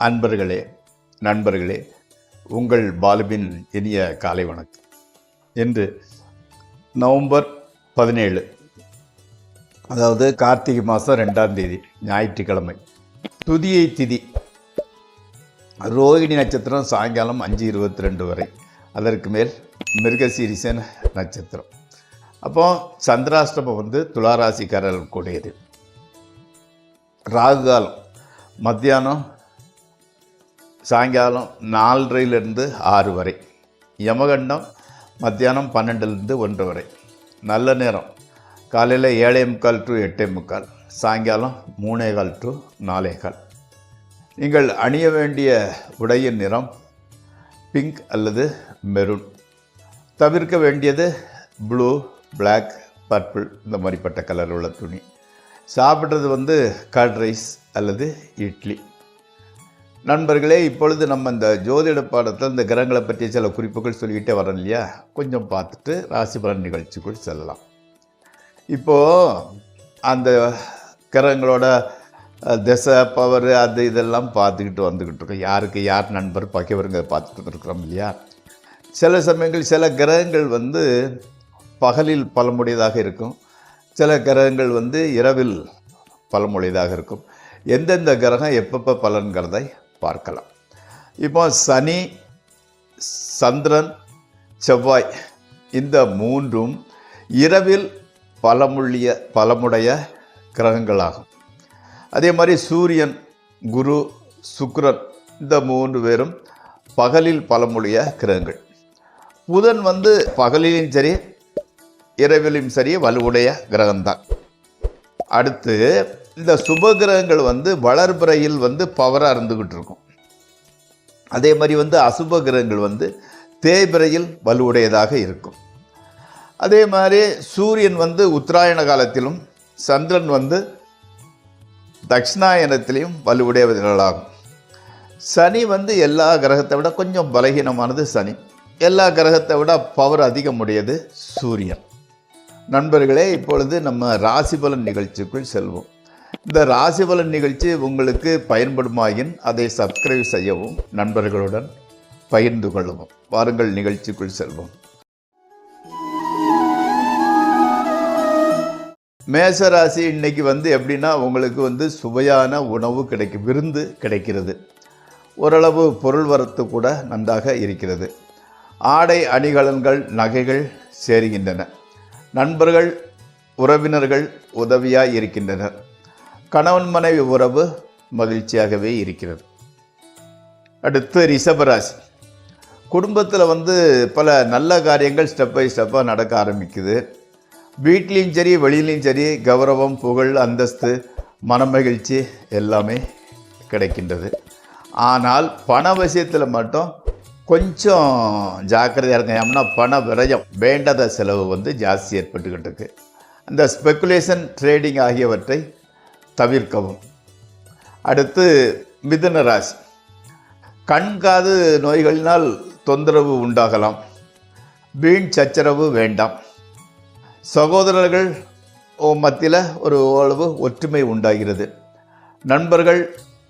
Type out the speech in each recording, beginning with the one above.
அன்பர்களே, நண்பர்களே, உங்கள் பாலுவின் இனிய காலை வணக்கம். இன்று நவம்பர் 17, அதாவது கார்த்திகை மாதம் 2ஆம் தேதி, ஞாயிற்றுக்கிழமை. துதியை திதி, ரோகிணி நட்சத்திரம் சாயங்காலம் 5:22 வரை, அதற்கு மேல் மிருகசீரிசன் நட்சத்திரம். அப்போ சந்திராஷ்டமம் துளாராசிக்காரர்கள் கூடியது. ராகுகாலம் மத்தியானம் சாயங்காலம் 4:30 6 வரை. யமகண்டம் மத்தியானம் 12 1 வரை. நல்ல நேரம் காலையில் 7:45 to 8:45, சாயங்காலம் 3:15 to 4:15. நீங்கள் அணிய வேண்டிய உடையின் நிறம் பிங்க் அல்லது மெரூன். தவிர்க்க வேண்டியது ப்ளூ, பிளாக், பர்பிள், இந்த மாதிரிப்பட்ட கலர் உள்ள துணி. சாப்பிட்றது கர்ட் ரைஸ் அல்லது இட்லி. நண்பர்களே, இப்பொழுது நம்ம இந்த ஜோதிட பாடத்தில் இந்த கிரகங்களை பற்றிய சில குறிப்புகள் சொல்லிக்கிட்டே வரோம் இல்லையா? கொஞ்சம் பார்த்துட்டு ராசி பலன் நிகழ்ச்சிக்குள் செல்லலாம். இப்போது அந்த கிரகங்களோட திசை, பவர், அது இதெல்லாம் பார்த்துக்கிட்டு வந்துக்கிட்டு இருக்கோம். யாருக்கு யார் நண்பர் பகைவருங்க பார்த்துட்டு இருக்கிறோம் இல்லையா? சில சமயங்கள் சில கிரகங்கள் பகலில் பலமுடையதாக இருக்கும், சில கிரகங்கள் இரவில் பலமுடையதாக இருக்கும். எந்தெந்த கிரகம் எப்பப்போ பலன்கிறதை பார்க்கலாம். இப்போ சனி, சந்திரன், செவ்வாய், இந்த மூன்றும் இரவில் பலமுடைய கிரகங்களாகும். அதே மாதிரி சூரியன், குரு, சுக்கிரன், இந்த 3 பேரும் பகலில் பலமுடைய கிரகங்கள். புதன் பகலிலும் சரி இரவிலும் சரி வலுவுடைய கிரகம்தான். அடுத்து இந்த சுப கிரகங்கள் வளர்பிறையில் பவராக இருந்துக்கிட்டு இருக்கும். அதே மாதிரி அசுப கிரகங்கள் தேய்பிறையில் வலுவுடையதாக இருக்கும். அதே மாதிரி சூரியன் உத்தராயண காலத்திலும் சந்திரன் தட்சிணாயனத்திலையும் வலுவுடையவர்களாகும். சனி எல்லா கிரகத்தை விட கொஞ்சம் பலகீனமானது சனி. எல்லா கிரகத்தை விட பவர் அதிகமுடையது சூரியன். நண்பர்களே, இப்பொழுது நம்ம ராசி பலன் நிகழ்ச்சிக்குள் செல்வோம். இந்த ராசி பலன் நிகழ்ச்சி உங்களுக்கு பயன்படுமாயின் அதை சப்ஸ்கிரைப் செய்யவும், நண்பர்களுடன் பகிர்ந்து கொள்ளவும். வாருங்கள், நிகழ்ச்சிக்குள் செல்வோம். மேசராசி இன்னைக்கு எப்படின்னா உங்களுக்கு சுவையான உணவு கிடைக்கும், விருந்து கிடைக்கிறது. ஓரளவு பொருள் வரத்து கூட நன்றாக இருக்கிறது. ஆடை அணிகலன்கள், நகைகள் சேருகின்றன. நண்பர்கள், உறவினர்கள் உதவியாக இருக்கின்றனர். கணவன் மனைவி உறவு மகிழ்ச்சியாகவே இருக்கிறது. அடுத்து ரிஷபராசி. குடும்பத்தில் பல நல்ல காரியங்கள் ஸ்டெப் பை ஸ்டெப்பாக நடக்க ஆரம்பிக்குது. வீட்லேயும் சரி வெளியிலையும் சரி கௌரவம், புகழ், அந்தஸ்து, மனமகிழ்ச்சி எல்லாமே கிடைக்கின்றது. ஆனால் பண விஷயத்தில் மட்டும் கொஞ்சம் ஜாக்கிரதையாக இருங்க. ஏன்னா பண விரயம், வேண்டாத செலவு ஜாஸ்தி ஏற்பட்டுக்கிட்டு இருக்கு. அந்த ஸ்பெக்குலேஷன், ட்ரேடிங் ஆகியவற்றை தவிர்க்கவும். அடுத்து மிதுன ராசி. கண் காது நோய்களினால் தொந்தரவு உண்டாகலாம். வீண் சச்சரவு வேண்டாம். சகோதரர்கள் மத்தியில் ஒரு ஓரளவு ஒற்றுமை உண்டாகிறது. நண்பர்கள்,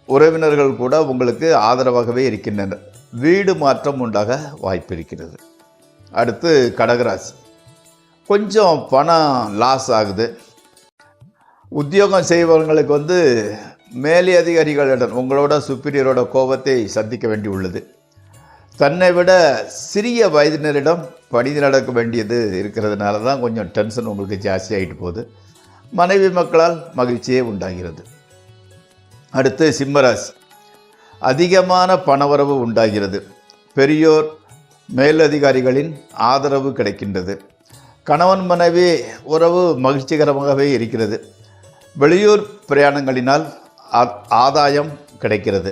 உறவினர்கள் கூட உங்களுக்கு ஆதரவாகவே இருக்கின்றனர். வீடு மாற்றம் உண்டாக வாய்ப்பு இருக்கிறது. அடுத்து கடகராசி. கொஞ்சம் பணம் லாஸ் ஆகுது. உத்தியோகம் செய்பவர்களுக்கு மேலே அதிகாரிகளிடம் உங்களோட சுப்பீரியரோட கோபத்தை சந்திக்க வேண்டி உள்ளது. தன்னை விட சிறிய வயதினரிடம் பணிந்து நடக்க வேண்டியது இருக்கிறதுனால தான் கொஞ்சம் டென்ஷன் உங்களுக்கு ஜாஸ்தி ஆகிட்டு போகுது. மனைவி மக்களால் மகிழ்ச்சியே உண்டாகிறது. அடுத்து சிம்மராசி. அதிகமான பணவரவு உண்டாகிறது. பெரியோர், மேலதிகாரிகளின் ஆதரவு கிடைக்கின்றது. கணவன் மனைவி உறவு மகிழ்ச்சிகரமாகவே இருக்கிறது. வெளியூர் பிரயாணங்களினால் ஆதாயம் கிடைக்கிறது.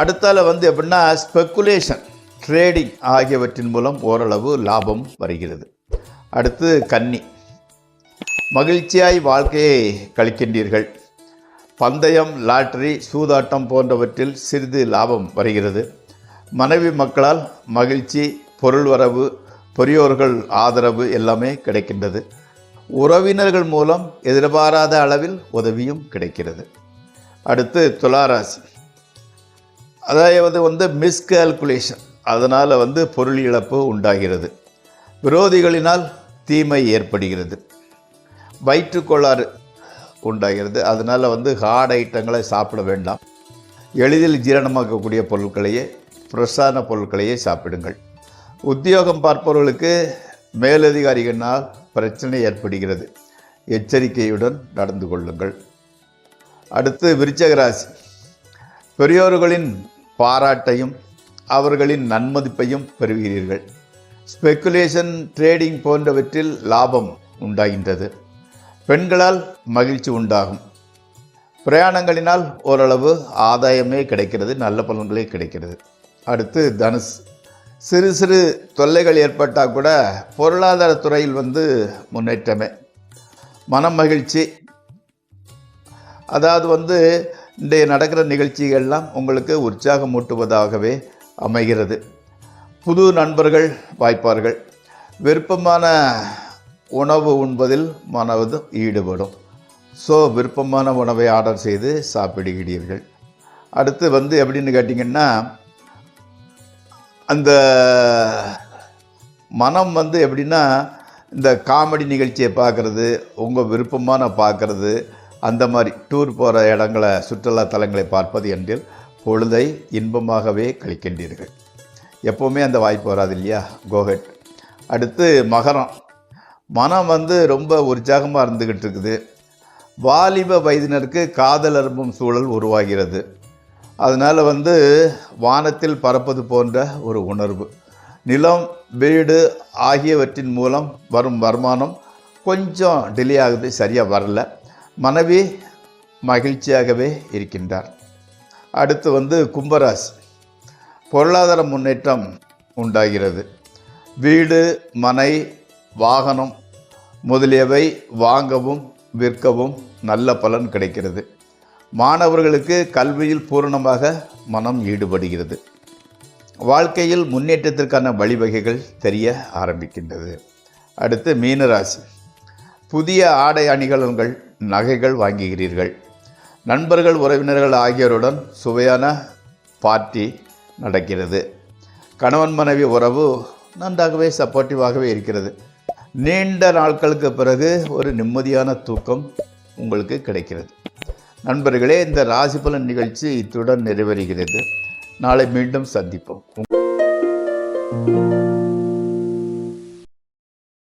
அடுத்தால எப்படின்னா ஸ்பெக்குலேஷன், ட்ரேடிங் ஆகியவற்றின் மூலம் ஓரளவு லாபம் வருகிறது. அடுத்து கன்னி. மகிழ்ச்சியாய் வாழ்க்கையை கழிக்கின்றீர்கள். பந்தயம், லாட்டரி, சூதாட்டம் போன்றவற்றில் சிறிது லாபம் வருகிறது. மனைவி மக்களால் மகிழ்ச்சி, பொருள் வரவு, பெரியோர்கள் ஆதரவு எல்லாமே கிடைக்கின்றது. உறவினர்கள் மூலம் எதிர்பாராத அளவில் உதவியும் கிடைக்கிறது. அடுத்து துளாராசி. அதாவது வந்து மிஸ்கால்குலேஷன், அதனால் வந்து பொருள் இழப்பு உண்டாகிறது. விரோதிகளினால் தீமை ஏற்படுகிறது. வயிற்றுக்கோளாறு உண்டாகிறது. அதனால் வந்து ஹார்ட் ஐட்டங்களை சாப்பிட வேண்டாம். எளிதில் ஜீரணமாக்கக்கூடிய பொருட்களையே, ஃப்ரெஷ்ஷான பொருட்களையே சாப்பிடுங்கள். உத்தியோகம் பார்ப்பவர்களுக்கு மேலதிகாரிகளினால் பிரச்சனை ஏற்படுகிறது. எச்சரிக்கையுடன் நடந்து கொள்ளுங்கள். அடுத்து விருச்சிக ராசி. பெரியோர்களின் பாராட்டையும் அவர்களின் நன்மதிப்பையும் பெறுகிறீர்கள். ஸ்பெக்குலேஷன், ட்ரேடிங் போன்றவற்றில் லாபம் உண்டாகின்றது. பெண்களால் மகிழ்ச்சி உண்டாகும். பிரயாணங்களினால் ஓரளவு ஆதாயமே கிடைக்கிறது, நல்ல பலன்களே கிடைக்கிறது. அடுத்து தனுசு. சிறு சிறு தொல்லைகள் ஏற்பட்டால் கூட பொருளாதார துறையில் வந்து முன்னேற்றமே, மன மகிழ்ச்சி. அதாவது வந்து இன்றைய நடக்கிற நிகழ்ச்சிகள்லாம் உங்களுக்கு உற்சாகமூட்டுவதாகவே அமைகிறது. புது நண்பர்கள் வாய்ப்பார்கள். விருப்பமான உணவு உண்பதில் மனது ஈடுபடும். ஸோ விருப்பமான உணவை ஆர்டர் செய்து சாப்பிடுகிறீர்கள். அடுத்து வந்து எப்படின்னு கேட்டிங்கன்னா, அந்த மனம் வந்து எப்படின்னா, இந்த காமெடி நிகழ்ச்சியை பார்க்குறது, உங்கள் விருப்பமான பார்க்குறது, அந்த மாதிரி டூர் போகிற இடங்களை, சுற்றுலா தலங்களை பார்ப்பது என்றில் பொழுதை இன்பமாகவே கழிக்கின்றீர்கள். எப்போவுமே அந்த வாய்ப்பு வராது இல்லையா? கோஹெட். அடுத்து மகரம். மனம் வந்து ரொம்ப உற்சாகமாக இருந்துக்கிட்டு இருக்குது. வாலிப வயதினருக்கு காதல் அரும்பும் சூழல் உருவாகிறது. அதனால் வந்து வானத்தில் பறப்பது போன்ற ஒரு உணர்வு. நிலம், வீடு ஆகியவற்றின் மூலம் வரும் வருமானம் கொஞ்சம் டிலே ஆகுது, சரியாக வரல. மனைவி மகிழ்ச்சியாகவே இருக்கின்றார். அடுத்து வந்து கும்பராசி. பொருளாதார முன்னேற்றம் உண்டாகிறது. வீடு, மனை, வாகனம் முதலியவை வாங்கவும் விற்கவும் நல்ல பலன் கிடைக்கிறது. மாணவர்களுக்கு கல்வியில் பூரணமாக மனம் ஈடுபடுகிறது. வாழ்க்கையில் முன்னேற்றத்திற்கான வழிவகைகள் தெரிய ஆரம்பிக்கின்றது. அடுத்து மீனராசி. புதிய ஆடை அணிகலன்கள், நகைகள் வாங்குகிறீர்கள். நண்பர்கள், உறவினர்கள் ஆகியோருடன் சுவையான பார்ட்டி நடக்கிறது. கணவன் மனைவி உறவு நன்றாகவே சப்போர்ட்டிவாகவே இருக்கிறது. நீண்ட நாட்களுக்கு பிறகு ஒரு நிம்மதியான தூக்கம் உங்களுக்கு கிடைக்கிறது. நண்பர்களே, இந்த ராசி பலன் நிகழ்ச்சி இத்துடன் நிறைவேறுகிறது. நாளை மீண்டும் சந்திப்போம்.